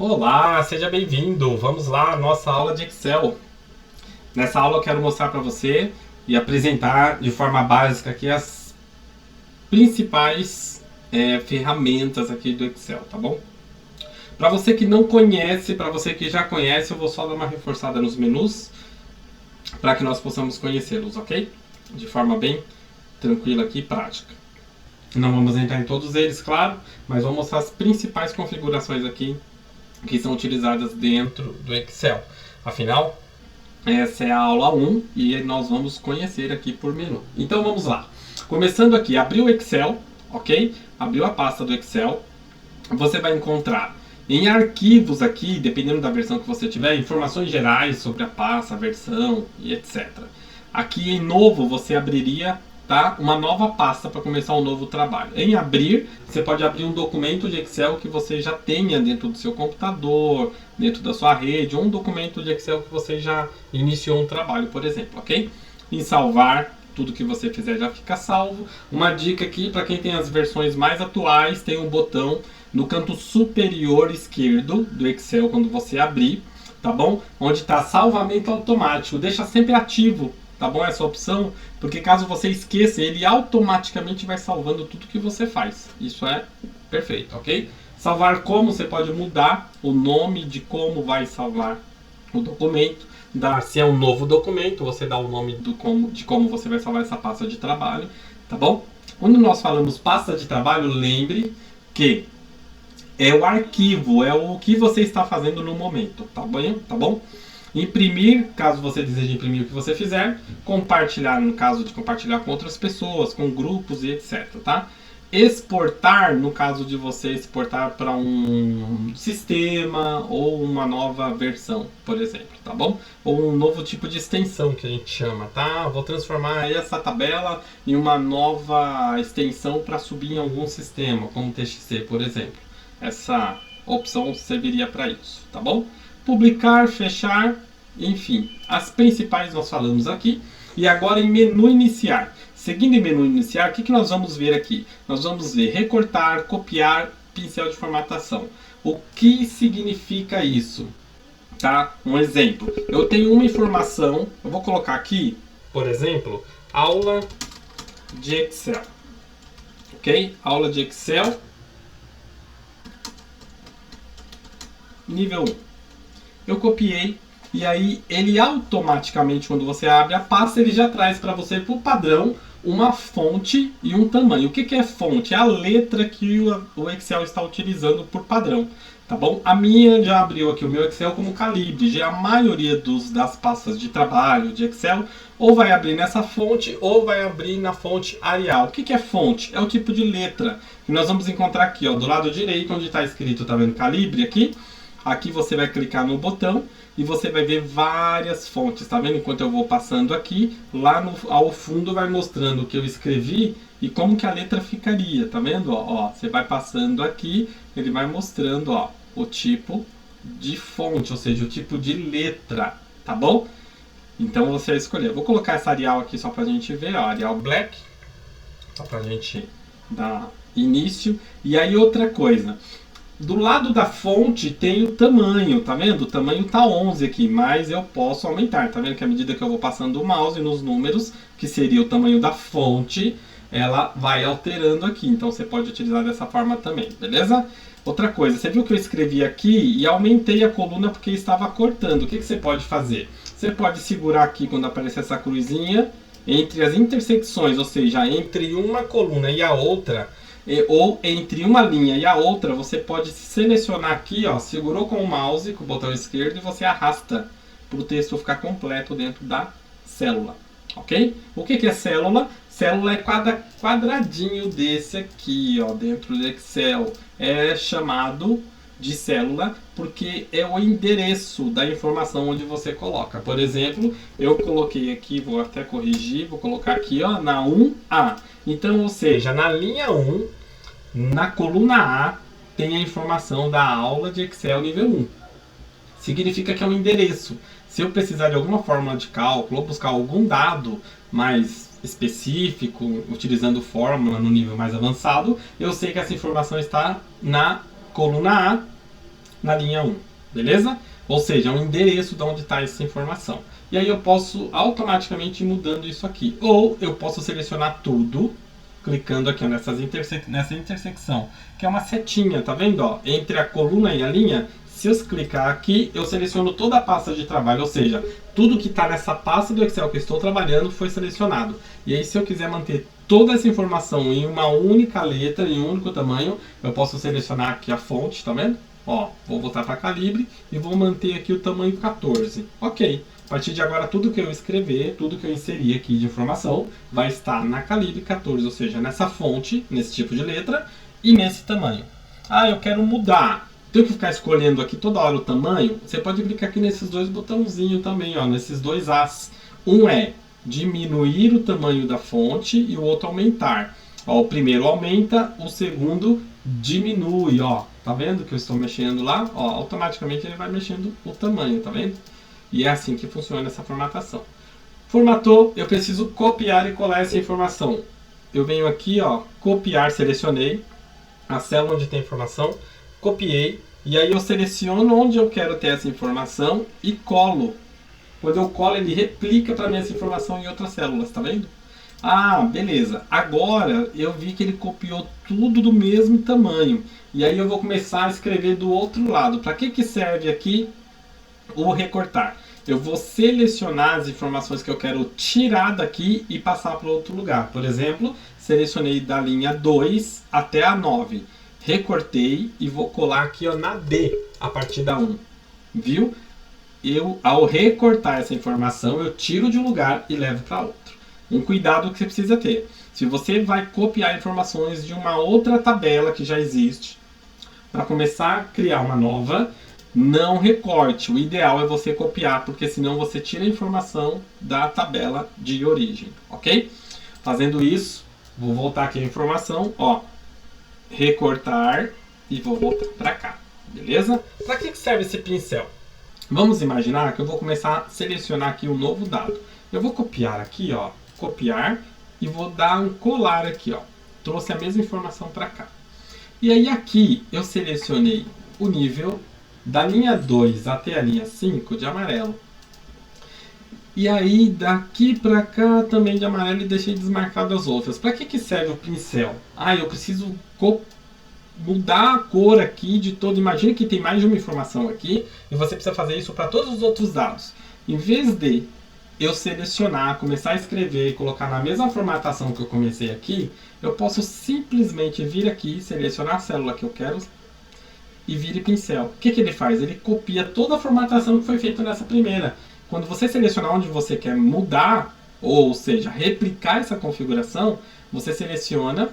Olá, seja bem-vindo! Vamos lá, nossa aula de Excel. Nessa aula eu quero mostrar para você e apresentar de forma básica aqui as principais ferramentas aqui do Excel, tá bom? Para você que não conhece, para você que já conhece, eu vou só dar uma reforçada nos menus para que nós possamos conhecê-los, ok? De forma bem tranquila aqui e prática. Não vamos entrar em todos eles, claro, mas vou mostrar as principais configurações aqui que são utilizadas dentro do Excel. Afinal, essa é a aula 1 e nós vamos conhecer aqui por menu. Então vamos lá. Começando aqui, abriu o Excel, ok? Abriu a pasta do Excel. Você vai encontrar em arquivos aqui, dependendo da versão que você tiver, informações gerais sobre a pasta, a versão e etc. Aqui em novo você abriria uma nova pasta para começar um novo trabalho. Em abrir, você pode abrir um documento de Excel que você já tenha dentro do seu computador, dentro da sua rede, ou um documento de Excel que você já iniciou um trabalho, por exemplo, ok? Em salvar, tudo que você fizer já fica salvo. Uma dica aqui, para quem tem as versões mais atuais, tem um botão no canto superior esquerdo do Excel, quando você abrir, tá bom? Onde está salvamento automático. Deixa sempre ativo, tá bom? Essa opção, porque caso você esqueça, ele automaticamente vai salvando tudo que você faz. Isso é perfeito, ok? Salvar como, você pode mudar o nome de como vai salvar o documento. Se é um novo documento, você dá o nome de como você vai salvar essa pasta de trabalho, tá bom? Quando nós falamos pasta de trabalho, lembre que é o arquivo, é o que você está fazendo no momento, tá bom? Tá bom? Imprimir, caso você deseje imprimir o que você fizer. Compartilhar, no caso de compartilhar com outras pessoas, com grupos e etc, tá? Exportar, no caso de você exportar para um sistema ou uma nova versão, por exemplo, tá bom? Ou um novo tipo de extensão que a gente chama, tá? Vou transformar essa tabela em uma nova extensão para subir em algum sistema, como TXT, por exemplo. Essa opção serviria para isso, tá bom? Publicar, fechar, enfim, as principais nós falamos aqui. E agora em menu iniciar. Seguindo em menu iniciar, o que nós vamos ver aqui? Nós vamos ver recortar, copiar, pincel de formatação. O que significa isso? Tá? Um exemplo. Eu tenho uma informação, eu vou colocar aqui, por exemplo, aula de Excel. Ok? Aula de Excel, nível 1. Eu copiei e aí ele automaticamente, quando você abre a pasta, ele já traz para você por padrão uma fonte e um tamanho. O que é fonte? É a letra que o Excel está utilizando por padrão, tá bom? A minha já abriu aqui o meu Excel como calibre. Já a maioria das pastas de trabalho de Excel ou vai abrir nessa fonte ou vai abrir na fonte Arial. O que é fonte? É o tipo de letra que nós vamos encontrar aqui, ó, do lado direito, onde está escrito, tá vendo, calibre aqui? Aqui você vai clicar no botão e você vai ver várias fontes, tá vendo? Enquanto eu vou passando aqui, lá ao fundo vai mostrando o que eu escrevi e como que a letra ficaria, tá vendo? Ó, você vai passando aqui, ele vai mostrando, ó, o tipo de fonte, ou seja, o tipo de letra, tá bom? Então você vai escolher. Eu vou colocar essa Arial aqui só pra gente ver, ó, Arial Black, só pra gente dar início. E aí outra coisa, do lado da fonte tem o tamanho, tá vendo? O tamanho tá 11 aqui, mas eu posso aumentar, tá vendo? Que à medida que eu vou passando o mouse nos números, que seria o tamanho da fonte, ela vai alterando aqui. Então você pode utilizar dessa forma também, beleza? Outra coisa, você viu que eu escrevi aqui e aumentei a coluna porque estava cortando. O que você pode fazer? Você pode segurar aqui quando aparecer essa cruzinha, entre as intersecções, ou seja, entre uma coluna e a outra, ou entre uma linha e a outra, você pode selecionar aqui, ó, segurou com o mouse, com o botão esquerdo, e você arrasta para o texto ficar completo dentro da célula, ok? O que é célula? Célula é cada quadradinho desse aqui, ó, dentro do Excel. É chamado de célula porque é o endereço da informação onde você coloca. Por exemplo, eu coloquei aqui, vou até corrigir, vou colocar aqui, ó, na 1A. Então, ou seja, na linha 1, na coluna A, tem a informação da aula de Excel nível 1. Significa que é um endereço. Se eu precisar de alguma fórmula de cálculo ou buscar algum dado mais específico, utilizando fórmula no nível mais avançado, eu sei que essa informação está na coluna A na linha 1, beleza? Ou seja, é um endereço de onde está essa informação. E aí eu posso automaticamente ir mudando isso aqui. Ou eu posso selecionar tudo, clicando aqui ó, nessa intersecção, que é uma setinha, tá vendo? Ó, entre a coluna e a linha. Se eu clicar aqui, eu seleciono toda a pasta de trabalho, ou seja, tudo que está nessa pasta do Excel que eu estou trabalhando foi selecionado. E aí, se eu quiser manter toda essa informação em uma única letra, em um único tamanho, eu posso selecionar aqui a fonte, tá vendo? Ó, vou voltar para calibre e vou manter aqui o tamanho 14. Ok. A partir de agora, tudo que eu escrever, tudo que eu inserir aqui de informação, vai estar na calibre 14, ou seja, nessa fonte, nesse tipo de letra e nesse tamanho. Ah, eu quero mudar. Tenho que ficar escolhendo aqui toda hora o tamanho. Você pode clicar aqui nesses dois botãozinhos também, ó, nesses dois As. Um é diminuir o tamanho da fonte e o outro aumentar. Ó, o primeiro aumenta, o segundo diminui, ó. Tá vendo que eu estou mexendo lá? Ó, automaticamente ele vai mexendo o tamanho, tá vendo? E é assim que funciona essa formatação. Formatou, eu preciso copiar e colar essa informação. Eu venho aqui, ó, copiar, selecionei a célula onde tem informação, copiei, e aí eu seleciono onde eu quero ter essa informação e colo. Quando eu colo, ele replica para mim essa informação em outras células, tá vendo? Ah, beleza. Agora eu vi que ele copiou tudo do mesmo tamanho. E aí eu vou começar a escrever do outro lado. Para que serve aqui o recortar? Eu vou selecionar as informações que eu quero tirar daqui e passar para outro lugar. Por exemplo, selecionei da linha 2 até a 9. Recortei e vou colar aqui ó, na D, a partir da 1. Viu? Ao recortar essa informação, eu tiro de um lugar e levo para outro. Um cuidado que você precisa ter. Se você vai copiar informações de uma outra tabela que já existe, para começar a criar uma nova, não recorte. O ideal é você copiar, porque senão você tira a informação da tabela de origem, ok? Fazendo isso, vou voltar aqui a informação, ó, recortar e vou voltar para cá, beleza? Para que serve esse pincel? Vamos imaginar que eu vou começar a selecionar aqui um novo dado. Eu vou copiar aqui, ó, copiar e vou dar um colar aqui, ó. Trouxe a mesma informação para cá. E aí aqui eu selecionei o nível da linha 2 até a linha 5 de amarelo. E aí daqui para cá também de amarelo e deixei desmarcado as outras. Para que serve o pincel? Ah, eu preciso mudar a cor aqui de todo. Imagina que tem mais de uma informação aqui e você precisa fazer isso para todos os outros dados. Em vez de eu selecionar, começar a escrever e colocar na mesma formatação que eu comecei aqui, eu posso simplesmente vir aqui, selecionar a célula que eu quero e vir pincel. O que ele faz? Ele copia toda a formatação que foi feita nessa primeira. Quando você selecionar onde você quer mudar, ou seja, replicar essa configuração, você seleciona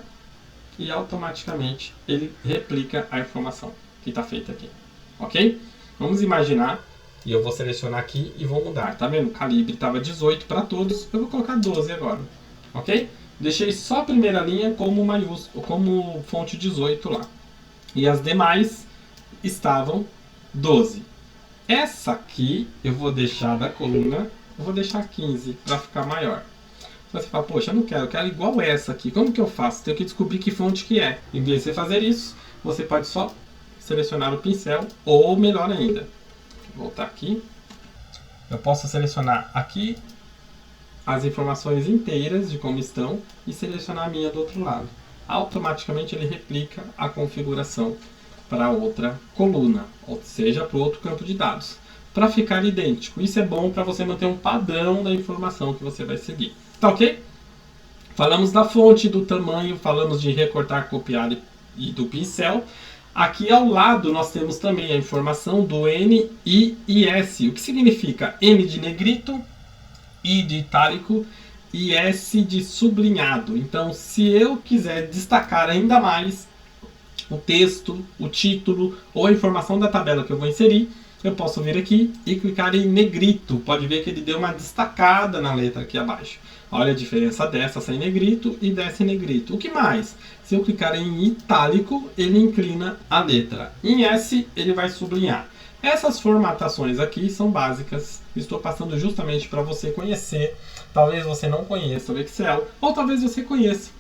e automaticamente ele replica a informação que está feita aqui. Ok? Vamos imaginar, e eu vou selecionar aqui e vou mudar. Tá vendo? O calibre estava 18 para todos, eu vou colocar 12 agora. Ok? Deixei só a primeira linha como maiúsculo, como fonte 18 lá. E as demais estavam 12. Essa aqui eu vou deixar da coluna, eu vou deixar 15 para ficar maior. Você fala, poxa, eu quero igual essa aqui. Como que eu faço? Tenho que descobrir que fonte que é. Em vez de você fazer isso, você pode só selecionar o pincel, ou melhor ainda, vou voltar aqui. Eu posso selecionar aqui as informações inteiras de como estão e selecionar a minha do outro lado. Automaticamente ele replica a configuração para outra coluna, ou seja, para o outro campo de dados, para ficar idêntico. Isso é bom para você manter um padrão da informação que você vai seguir. Tá ok? Falamos da fonte, do tamanho, falamos de recortar, copiar e do pincel. Aqui ao lado nós temos também a informação do N, I e S. O que significa N de negrito, I de itálico e S de sublinhado. Então, se eu quiser destacar ainda mais o texto, o título ou a informação da tabela que eu vou inserir, eu posso vir aqui e clicar em negrito. Pode ver que ele deu uma destacada na letra aqui abaixo. Olha a diferença dessa em negrito e dessa em negrito. O que mais? Se eu clicar em itálico, ele inclina a letra. Em S, ele vai sublinhar. Essas formatações aqui são básicas. Estou passando justamente para você conhecer. Talvez você não conheça o Excel, ou talvez você conheça.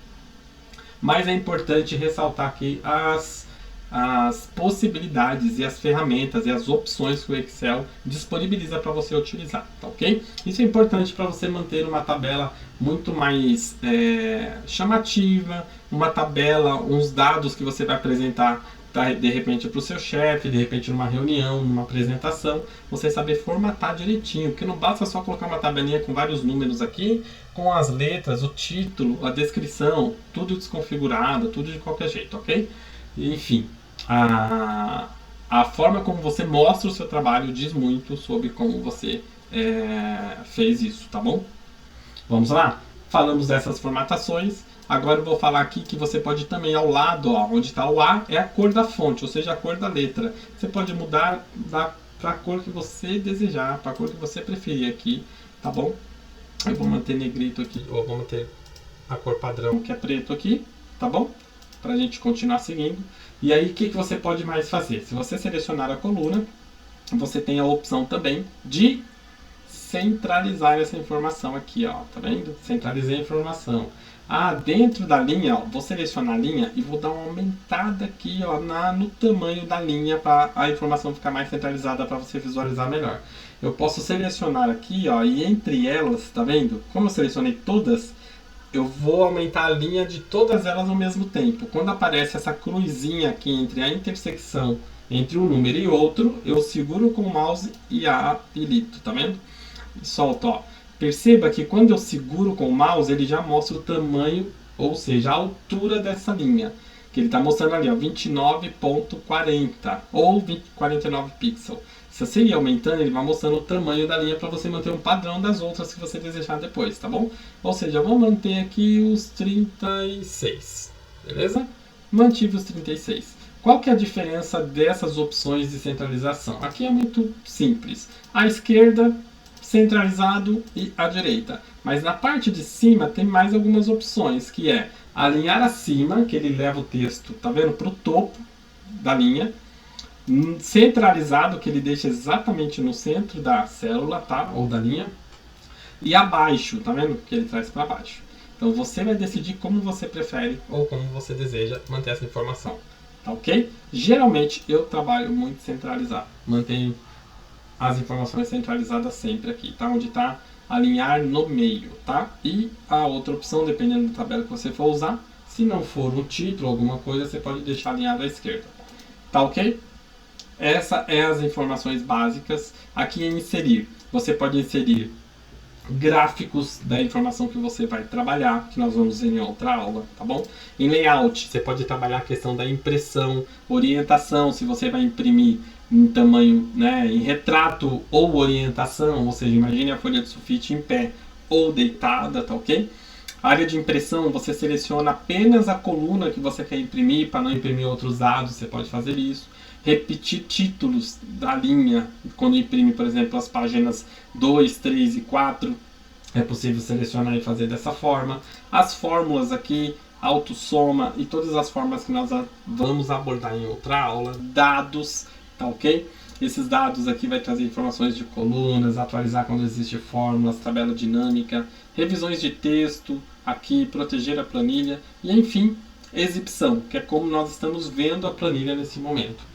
Mas é importante ressaltar aqui as as possibilidades e as ferramentas e as opções que o Excel disponibiliza para você utilizar, tá ok? Isso é importante para você manter uma tabela muito mais chamativa, uma tabela, uns dados que você vai apresentar de repente para o seu chefe, de repente numa reunião, numa apresentação, você saber formatar direitinho, porque não basta só colocar uma tabelinha com vários números aqui, com as letras, o título, a descrição, tudo desconfigurado, tudo de qualquer jeito, ok? Enfim, a forma como você mostra o seu trabalho diz muito sobre como você fez isso, tá bom? Vamos lá? Falamos dessas formatações. Agora eu vou falar aqui que você pode também ao lado, ó, onde está o A, é a cor da fonte, ou seja, a cor da letra. Você pode mudar para a cor que você desejar, para a cor que você preferir aqui, tá bom? Eu vou manter negrito aqui, ou vou manter a cor padrão, que é preto aqui, tá bom? Para a gente continuar seguindo. E aí, o que você pode mais fazer? Se você selecionar a coluna, você tem a opção também de centralizar essa informação aqui, ó, tá vendo? Centralizei a informação. Dentro da linha, ó, vou selecionar a linha e vou dar uma aumentada aqui, ó, no tamanho da linha para a informação ficar mais centralizada para você visualizar melhor. Eu posso selecionar aqui, ó, e entre elas, tá vendo? Como eu selecionei todas, eu vou aumentar a linha de todas elas ao mesmo tempo. Quando aparece essa cruzinha aqui entre a intersecção entre um número e outro, eu seguro com o mouse e habilito, tá vendo? E solto, ó. Perceba que quando eu seguro com o mouse, ele já mostra o tamanho, ou seja, a altura dessa linha. Que ele está mostrando ali, ó, 29.40 ou 49 pixels. Se você ir aumentando, ele vai mostrando o tamanho da linha para você manter um padrão das outras que você desejar depois, tá bom? Ou seja, vamos manter aqui os 36, beleza? Mantive os 36. Qual que é a diferença dessas opções de centralização? Aqui é muito simples. À esquerda, centralizado, e à direita. Mas na parte de cima tem mais algumas opções, que é alinhar acima, que ele leva o texto, tá vendo, para o topo da linha. Centralizado, que ele deixa exatamente no centro da célula, tá? Ou da linha. E abaixo, tá vendo? Que ele traz para baixo. Então você vai decidir como você prefere ou como você deseja manter essa informação, tá ok? Geralmente eu trabalho muito centralizado, mantenho as informações centralizadas sempre aqui, tá? Onde está alinhar no meio, tá? E a outra opção, dependendo da tabela que você for usar, se não for um título, alguma coisa, você pode deixar alinhado à esquerda, tá ok? Essa é as informações básicas. Aqui em inserir, você pode inserir gráficos da informação que você vai trabalhar, que nós vamos ver em outra aula, tá bom? Em layout, você pode trabalhar a questão da impressão, orientação, se você vai imprimir em tamanho, né, em retrato ou orientação, ou seja, imagine a folha de sulfite em pé ou deitada, tá ok? Área de impressão, você seleciona apenas a coluna que você quer imprimir, para não imprimir outros dados, você pode fazer isso. Repetir títulos da linha, quando imprime, por exemplo, as páginas 2, 3 e 4, é possível selecionar e fazer dessa forma. As fórmulas aqui, autossoma e todas as formas que nós vamos abordar em outra aula. Dados, tá ok? Esses dados aqui vai trazer informações de colunas, atualizar quando existe fórmulas, tabela dinâmica, revisões de texto, aqui proteger a planilha e enfim, exibição, que é como nós estamos vendo a planilha nesse momento.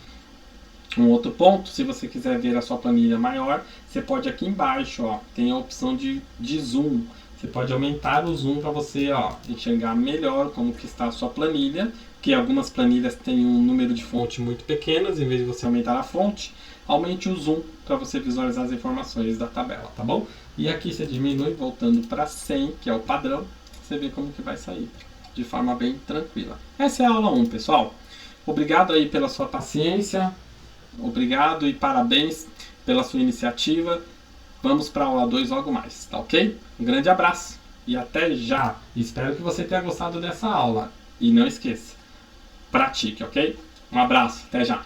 Um outro ponto, se você quiser ver a sua planilha maior, você pode aqui embaixo, ó, tem a opção de zoom. Você pode aumentar o zoom para você, ó, enxergar melhor como que está a sua planilha, que algumas planilhas têm um número de fonte muito pequenas, em vez de você aumentar a fonte, aumente o zoom para você visualizar as informações da tabela, tá bom? E aqui você diminui, voltando para 100, que é o padrão, você vê como que vai sair, de forma bem tranquila. Essa é a aula 1, pessoal. Obrigado aí pela sua paciência. Obrigado e parabéns pela sua iniciativa. Vamos para a aula 2 logo mais, tá ok? Um grande abraço e até já! Espero que você tenha gostado dessa aula. E não esqueça, pratique, ok? Um abraço, até já!